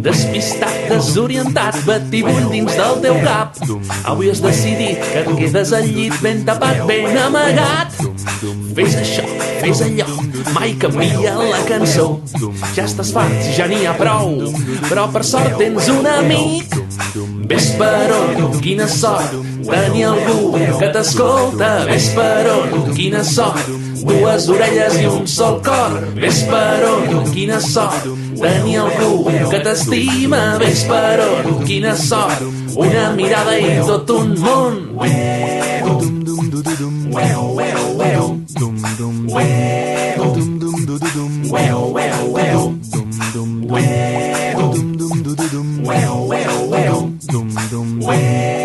Despistat, desorientat, batibull dins del teu cap. Avui has decidit que et quedes al llit ben tapat, ben amagat. Fes això, fes allò, mai canvia la cançó. Ja estàs farts, ja n'hi ha prou, però per sort tens un amic. Ves per on, quina sort, tenir algú que t'escolta. Ves per on, quina sort, dues orelles i un sol cor. Ves per on, quina sort, tenir algú que t'estima. Ves per on, quina sort, una mirada i tot un món. Well,